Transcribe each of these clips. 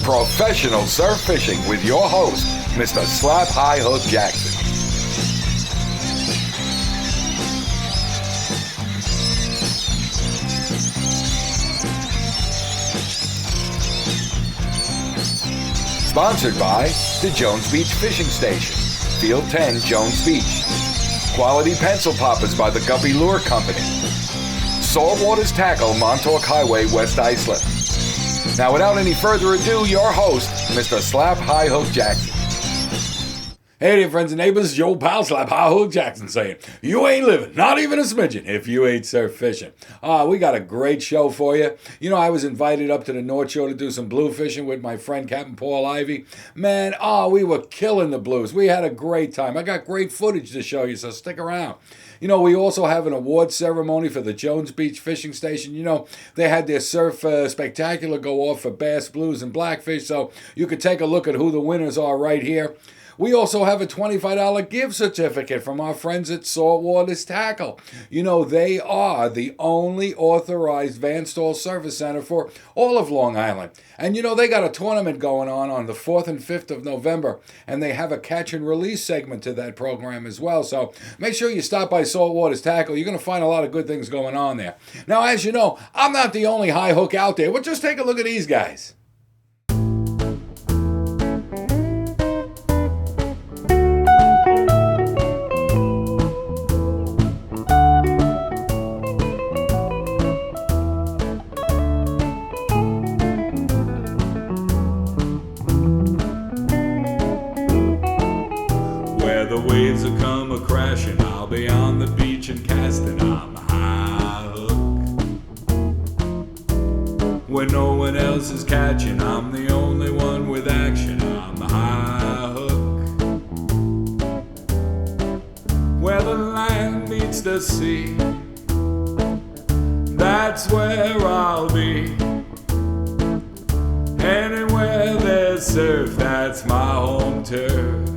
Professional surf fishing with your host, Mr. Slap High Hook Jackson. Sponsored by the Jones Beach Fishing Station, Field 10, Jones Beach. Quality Pencil Poppers by the Guppy Lure Company. Saltwaters Tackle, Montauk Highway, West Islip. Now, without any further ado, your host, Mr. Slap High Hook Jackson. Hey there, friends and neighbors, your pal Slap High Hook Jackson saying, you ain't living, not even a smidgen, if you ain't surf fishing. We got a great show for you. You know, I was invited up to the North Shore to do some blue fishing with my friend Captain Paul Ivy. Man, we were killing the blues. We had a great time. I got great footage to show you, so stick around. You know, we also have an award ceremony for the Jones Beach Fishing Station. You know, they had their surf spectacular go off for bass, blues, and blackfish, so you could take a look at who the winners are right here. We also have a $25 gift certificate from our friends at Saltwaters Tackle. You know, they are the only authorized van stall service center for all of Long Island. And you know, they got a tournament going on the 4th and 5th of November, and they have a catch and release segment to that program as well. So make sure you stop by Saltwaters Tackle. You're going to find a lot of good things going on there. Now, as you know, I'm not the only high hook out there, but just take a look at these guys. The waves will come a-crashing, I'll be on the beach and casting, I'm high hook. When no one else is catching, I'm the only one with action, I'm high hook. Where the land meets the sea, that's where I'll be. Anywhere there's surf, that's my home turf.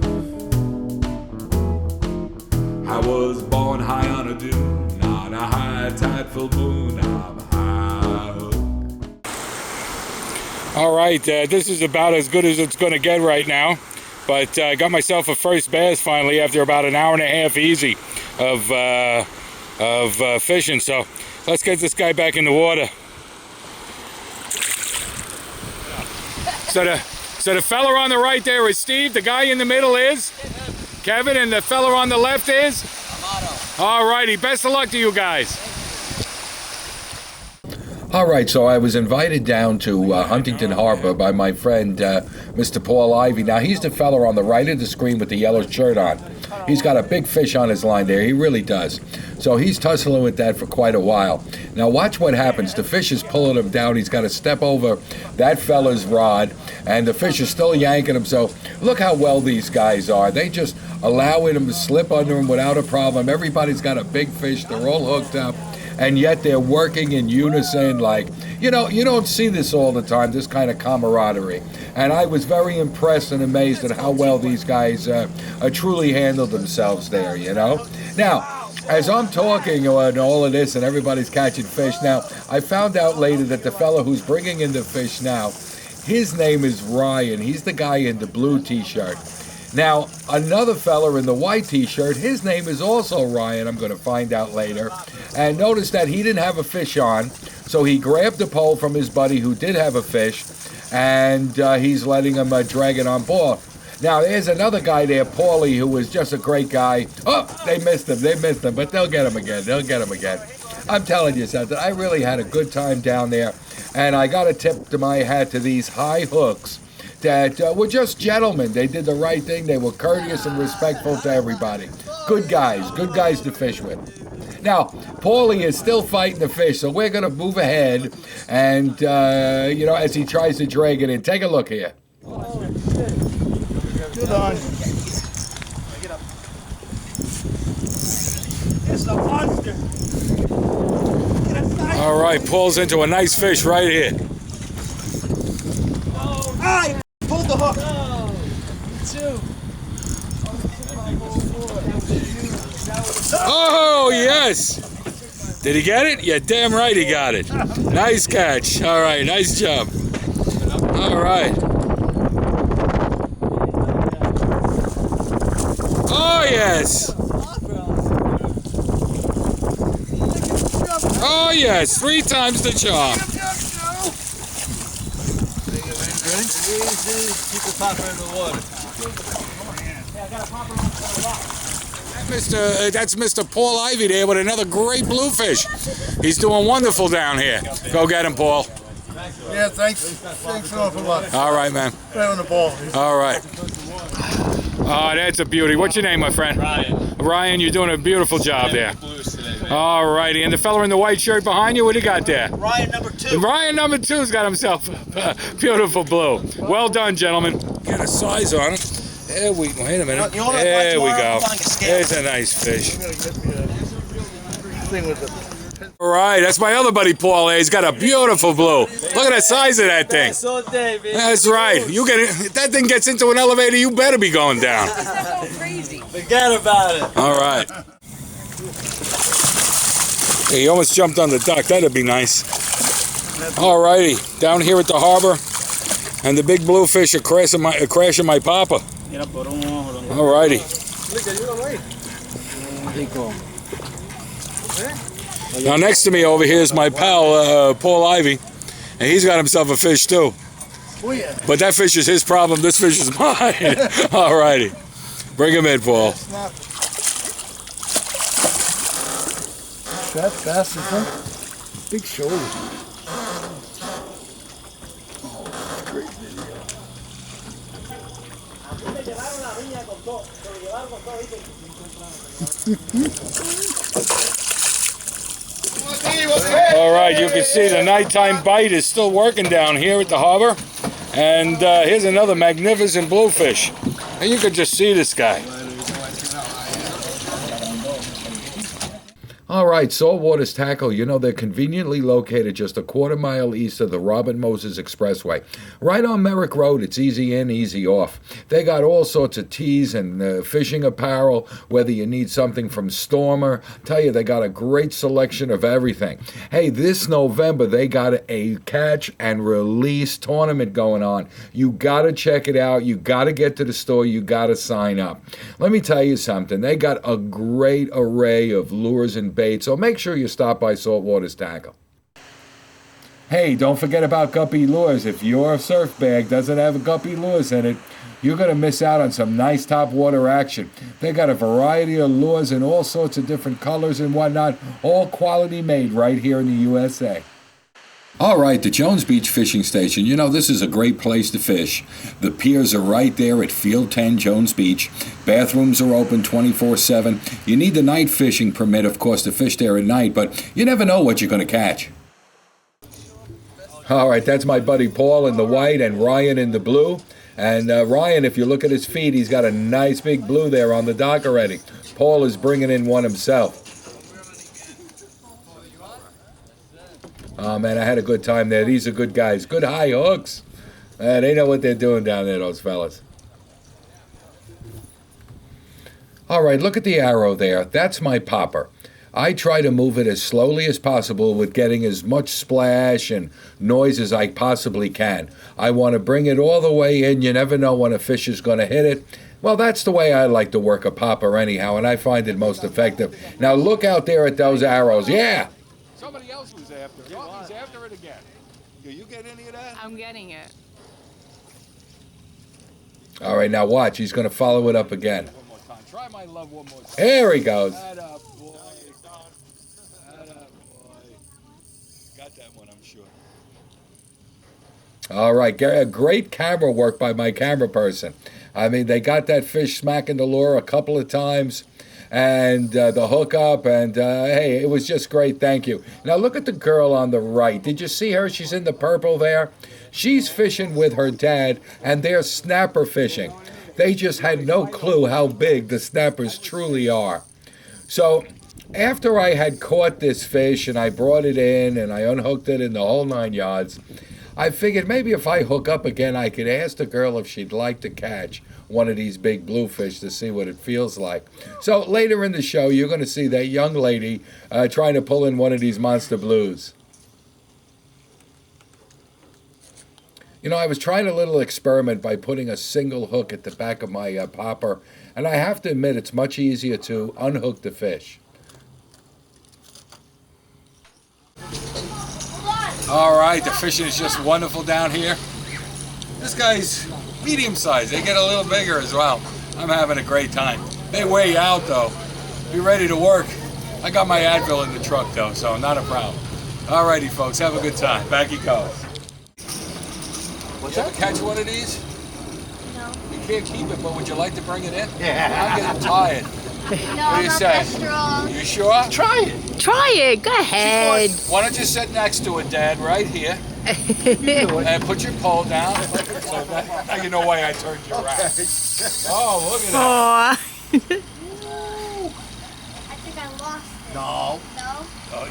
I was born high on a dune, on a high tide full moon, I'm high hook. All right, this is about as good as it's going to get right now. But I got myself a first bass finally after about an hour and a half easy of fishing. So let's get this guy back in the water. So the fella on the right there is Steve. The guy in the middle is Kevin, and the fella on the left is? Amato. All righty, best of luck to you guys. All right, so I was invited down to Huntington Harbor by my friend, Mr. Paul Ivy. Now, he's the fella on the right of the screen with the yellow shirt on. He's got a big fish on his line there. He really does. So he's tussling with that for quite a while. Now, watch what happens. The fish is pulling him down. He's got to step over that fella's rod, and the fish is still yanking him. So look how well these guys are. They just allowing him to slip under him without a problem. Everybody's got a big fish. They're all hooked up. And yet they're working in unison like, you know, you don't see this all the time, this kind of camaraderie. And I was very impressed and amazed at how well these guys truly handled themselves there, you know. Now, as I'm talking and all of this and everybody's catching fish, now, I found out later that the fellow who's bringing in the fish now, his name is Ryan. He's the guy in the blue T-shirt. Now, another fella in the white T-shirt, his name is also Ryan, I'm going to find out later. And notice that he didn't have a fish on, so he grabbed the pole from his buddy who did have a fish, and he's letting him drag it on board. Now, there's another guy there, Paulie, who was just a great guy. Oh, they missed him, but they'll get him again. I'm telling you something, I really had a good time down there, and I got to tip to my hat to these high hooks that were just gentlemen. They did the right thing. They were courteous and respectful to everybody. Good guys to fish with. Now, Paulie is still fighting the fish, so we're going to move ahead and, you know, as he tries to drag it in. Take a look here. Good on. It's a monster. All right, Paul's into a nice fish right here. I pulled the hook. Oh, yes. Did he get it? Yeah, damn right he got it. Nice catch. All right, nice job. All All right. Oh, yes. Oh, yes. 3 times the charm. Keep the popper in the water. That's Mr. Paul Ivy there with another great bluefish. He's doing wonderful down here. Go get him, Paul. Yeah, thanks an awful lot. All right, man. Right on the ball. All right. Oh, that's a beauty. What's your name, my friend? Ryan. Ryan, you're doing a beautiful job there. All righty. And the fella in the white shirt behind you, what do you got there? Ryan number 2. Ryan number 2's got himself a beautiful blue. Well done, gentlemen. Get a size on it. There we go. Wait a minute. There we go. There's a nice fish. All right, that's my other buddy Paul. He's got a beautiful blue. Look at the size of that thing. That's right. You get it. If that thing gets into an elevator, you better be going down. Forget about it. All right. Hey, he almost jumped on the dock. That'd be nice. All righty, down here at the harbor, and the big bluefish are crashing my popper. All righty. Now next to me over here is my pal Paul Ivy, and he's got himself a fish too. But that fish is his problem. This fish is mine. All righty, bring him in, Paul. That fast, huh? Big shoulder. All right, you can see the nighttime bite is still working down here at the harbor. And here's another magnificent bluefish. And you can just see this guy. All right, Saltwaters Tackle, you know, they're conveniently located just a quarter-mile east of the Robert Moses Expressway. Right on Merrick Road, it's easy in, easy off. They got all sorts of tees and fishing apparel, whether you need something from Stormer. Tell you, they got a great selection of everything. Hey, this November, they got a catch and release tournament going on. You got to check it out. You got to get to the store. You got to sign up. Let me tell you something. They got a great array of lures and bait, so make sure you stop by Saltwaters Tackle. Hey, don't forget about Guppy Lures. If your surf bag doesn't have a Guppy Lures in it, you're going to miss out on some nice top water action. They got a variety of lures in all sorts of different colors and whatnot, all quality made right here in the USA. All right, the Jones Beach Fishing Station. You know, this is a great place to fish. The piers are right there at Field 10, Jones Beach. Bathrooms are open 24/7. You need the night fishing permit, of course, to fish there at night, but you never know what you're going to catch. All right, that's my buddy Paul in the white and Ryan in the blue. And Ryan, if you look at his feet, he's got a nice big blue there on the dock already. Paul is bringing in one himself. Oh, man, I had a good time there. These are good guys. Good high hooks. They know what they're doing down there, those fellas. All right, look at the arrow there. That's my popper. I try to move it as slowly as possible with getting as much splash and noise as I possibly can. I want to bring it all the way in. You never know when a fish is going to hit it. Well, that's the way I like to work a popper anyhow, and I find it most effective. Now, look out there at those arrows. Yeah! Somebody else was after it. Oh, he's after it again. Do you get any of that? I'm getting it. All right, now watch. He's going to follow it up again. One more time. Try my love one more time. There he goes. That up, boy. That up, boy. Got that one, I'm sure. All right, great camera work by my camera person. I mean, they got that fish smacking the lure a couple of times. And the hookup, and hey, it was just great, thank you. Now look at the girl on the right. Did you see her? She's in the purple there. She's fishing with her dad, and they're snapper fishing. They just had no clue how big the snappers truly are. So after I had caught this fish, and I brought it in, and I unhooked it in the whole 9 yards, I figured maybe if I hook up again, I could ask the girl if she'd like to catch one of these big bluefish to see what it feels like. So later in the show, you're going to see that young lady trying to pull in one of these monster blues. You know, I was trying a little experiment by putting a single hook at the back of my popper, and I have to admit it's much easier to unhook the fish. All right, the fishing is just wonderful down here. This guy's medium sized. They get a little bigger as well. I'm having a great time. They weigh you out though. Be ready to work. I got my Advil in the truck though, so not a problem. All righty, folks, have a good time. Back he goes. What's You ever that? catch one of these? No. You can't keep it, but would you like to bring it in? Yeah. I'm getting tired. No, What do you not say? that strong. You sure? Try it. Try it. Go ahead. Why don't you sit next to it, Dad, right here, and put your pole down. Now you know why I turned you around. Oh, look at that. Aw. I think I lost it. No. No?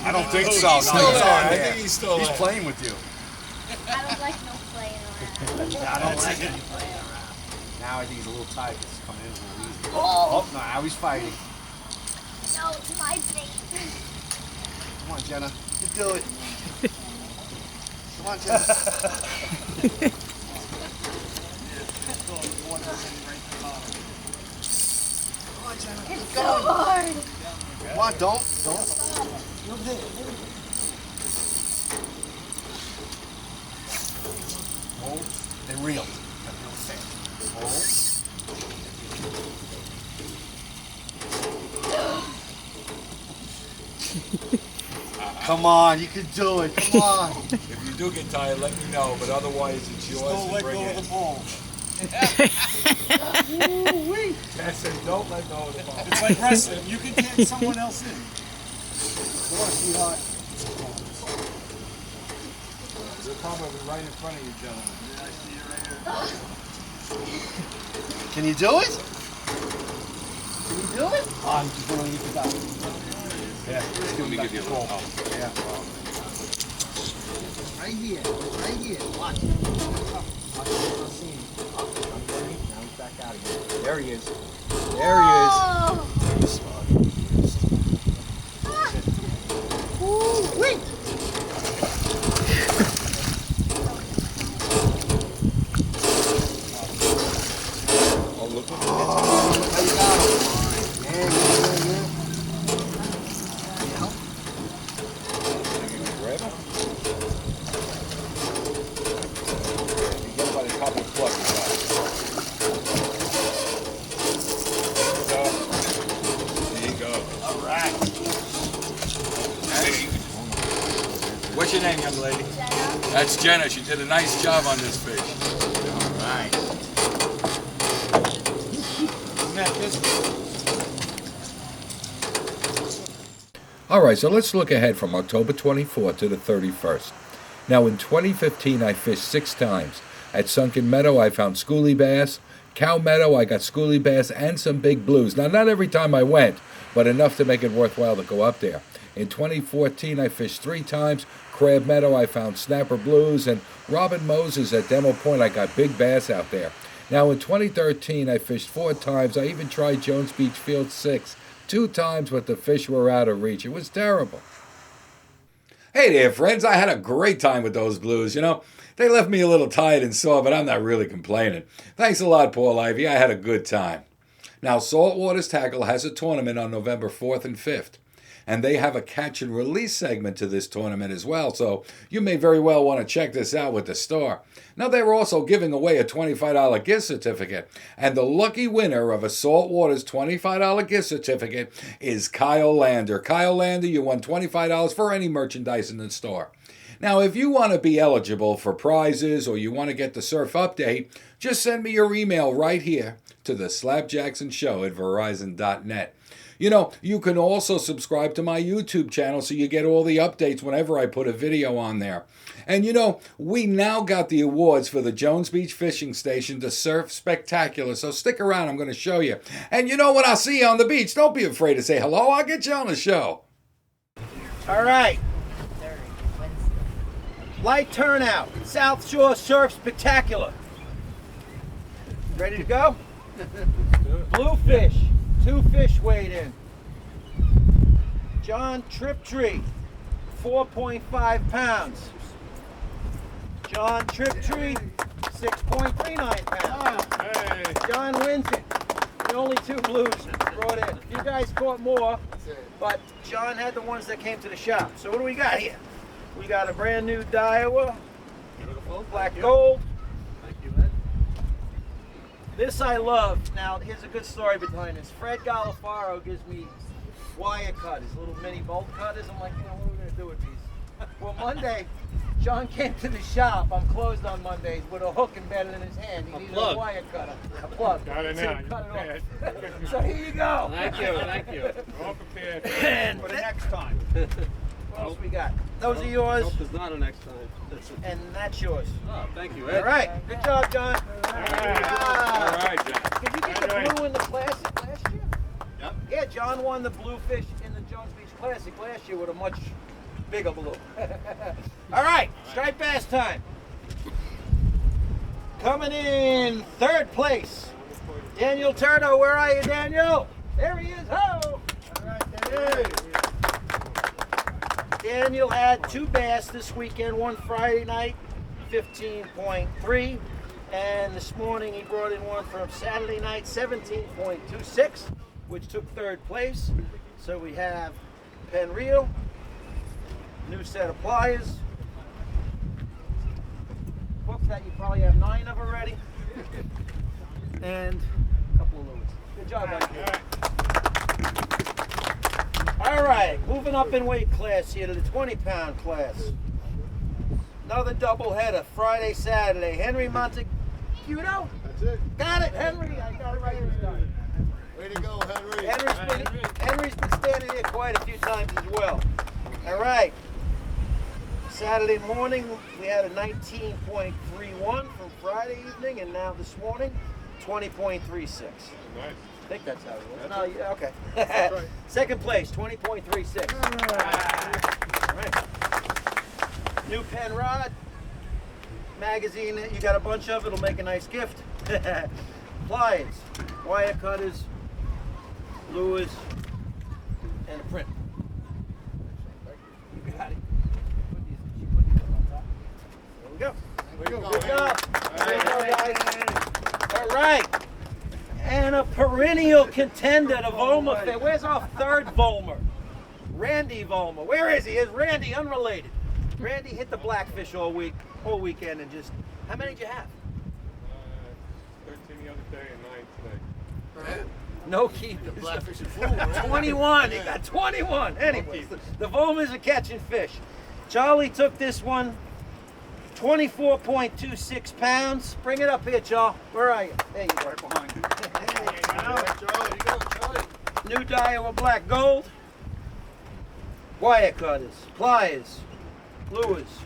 I don't think He's so. still No, he's there. on I there. think he's still He's there. playing with you. I don't like no playing around. I don't like it. Now I think he's a little tight. It's coming in a little easy. Oh, no, now he's fighting. No, it's my bait. Come on, Jenna. You can do it. Come on, Jenna. Come on, Jenna. It's so hard. Come on, don't. Hold and reel. Real thick. Hold. Come on, you can do it. Come on. If you do get tired, let me know, but otherwise it's yours Don't to bring in. ball. I said, don't let go of the ball. It's like wrestling. You can get someone else in. Come on, sweetheart. They're probably right in front of you, gentlemen. Can you do it? Can you do it? Oh, I'm just going to get the dog. Yeah, let me give you a little help. Yeah. Right here. Right here. Watch. Now he's back out again. There he is. There he is. Oh. Wait. Oh, look at grab him. You get him by the top of the plug. There you go. All right. What's your name, young lady? Jenna. That's Jenna. She did a nice job on this fish. All right. All right, so let's look ahead from October 24th to the 31st. Now, in 2015, I fished 6 times. At Sunken Meadow, I found schoolie bass. Cow Meadow, I got schoolie bass and some big blues. Now, not every time I went, but enough to make it worthwhile to go up there. In 2014, I fished 3 times. Crab Meadow, I found snapper blues. And Robin Moses at Demo Point, I got big bass out there. Now, in 2013, I fished 4 times. I even tried Jones Beach Field 6. 2 times, but the fish were out of reach. It was terrible. Hey there, friends. I had a great time with those blues. You know, they left me a little tired and sore, but I'm not really complaining. Thanks a lot, Paul Ivy. I had a good time. Now, Saltwaters Tackle has a tournament on November 4th and 5th. And they have a catch and release segment to this tournament as well, so you may very well want to check this out with the store. Now, they were also giving away a $25 gift certificate, and the lucky winner of a Saltwaters $25 gift certificate is Kyle Lander. Kyle Lander, you won $25 for any merchandise in the store. Now, if you want to be eligible for prizes or you want to get the surf update, just send me your email right here to the slapjacksonshow@verizon.net. You know, you can also subscribe to my YouTube channel so you get all the updates whenever I put a video on there. And you know, we now got the awards for the Jones Beach Fishing Station to Surf Spectacular, so stick around, I'm going to show you. And you know, when I see you on the beach, don't be afraid to say hello, I'll get you on the show. All right. Light turnout. South Shore Surf Spectacular. Ready to go? Bluefish. 2 fish weighed in. John Triptree, 4.5 pounds. John Triptree, 3 9-pounds. John wins it. The only 2 blues brought in. You guys caught more, but John had the ones that came to the shop. So what do we got here? We got a brand new Daiwa, black gold. Thank you, Ed. This I love. Now, here's a good story behind this. Fred Galafaro gives me wire cutters, little mini bolt cutters. I'm like, what are we going to do with these? Well, Monday, John came to the shop. I'm closed on Mondays with a hook embedded in his hand. He needed a wire cutter. A plug. Got it So now. he cut it off. So here you go. Thank you, thank you. All prepared. And For the next time. what else we got? Those are yours, Hope there's not a next time. and that's yours. Oh, thank you, Ed. All right. Good job, John. All right, John. Did you get the blue in the Classic last year? Yep. Yeah, John won the Bluefish in the Jones Beach Classic last year with a much bigger blue. All right, striped bass time. Coming in 3rd place, Daniel Turno. Where are you, Daniel? There he is. Ho! All right, Daniel. Daniel had 2 bass this weekend, one Friday night, 15.3. And this morning he brought in one from Saturday night, 17.26, which took 3rd place. So we have pen reel, new set of pliers, hooks that you probably have 9 of already, and a couple of lures. Good job, buddy. All right, moving up in weight class here to the 20-pound class. Another double header, Friday, Saturday. Henry Montagudo. That's it. Got it, Henry. I got it right this time. Way to go, Henry. Henry's been standing here quite a few times as well. All right. Saturday morning, we had a 19.31 from Friday evening, and now this morning, 20.36. Nice. I think that's how it was. No, yeah, okay. right. 2nd place, 20.36. All right. New pen rod. Magazine, you got a bunch of, it'll make a nice gift. Pliers, wire cutters, lures, and a print. You got it. Put these up on top. There we go. Way to go, Good Henry. job. There you go, guys. All right. And a perennial contender to Volmer Fair. Where's our 3rd Volmer? Randy Volmer. Where is he? Is Randy unrelated? Randy hit the blackfish all weekend, and just, how many did you have? 13 the other day and 9 today. No keepers. Blackfish and fool, right? 21. He got 21. Anyways, the Volmers are catching fish. Charlie took this one, 24.26 pounds. Bring it up here, Charlie. Where are you? There you go. Right behind you. Charlie, you go, Charlie. New Daiwa black gold. Wire cutters, pliers, lures.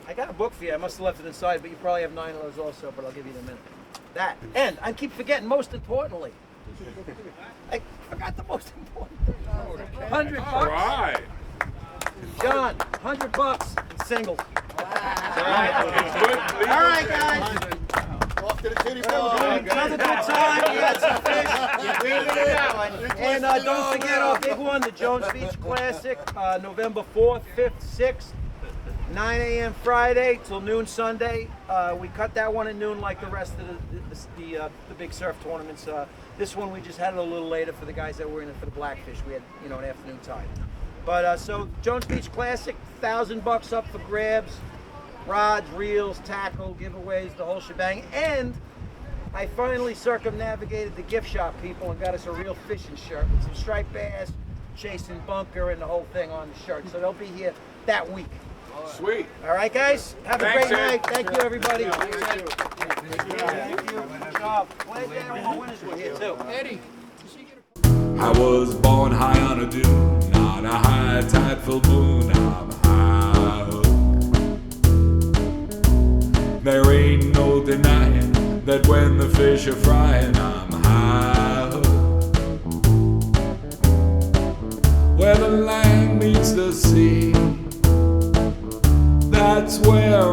I got a book for you. I must have left it inside, but you probably have 9 of those also, but I'll give you in a minute. That. And I keep forgetting, most importantly. I forgot the most important thing. $100. All right. John, $100. Single. It's good. All right, guys. Off to the titty Another good time. We had some fish. And don't forget our big one, the Jones Beach Classic, November 4th, 5th, 6th. 9 a.m. Friday till noon Sunday. We cut that one at noon like the rest of the big surf tournaments. This one we just had it a little later for the guys that were in it for the blackfish. We had an afternoon time. But so Jones Beach Classic, $1,000 up for grabs, rods, reels, tackle, giveaways, the whole shebang. And I finally circumnavigated the gift shop people and got us a real fishing shirt with some striped bass, chasing bunker, and the whole thing on the shirt. So they'll be here that week. Sweet. All right, guys. Have a Thanks, great Ed. night. Thank you, everybody. Thank you. Thank you. Good job. Glad that all the winners were here too. I was born high on a dune, on a high tide full moon. I'm high hook. There ain't no denying that when the fish are frying, I'm high hook. Where the land meets the sea, that's where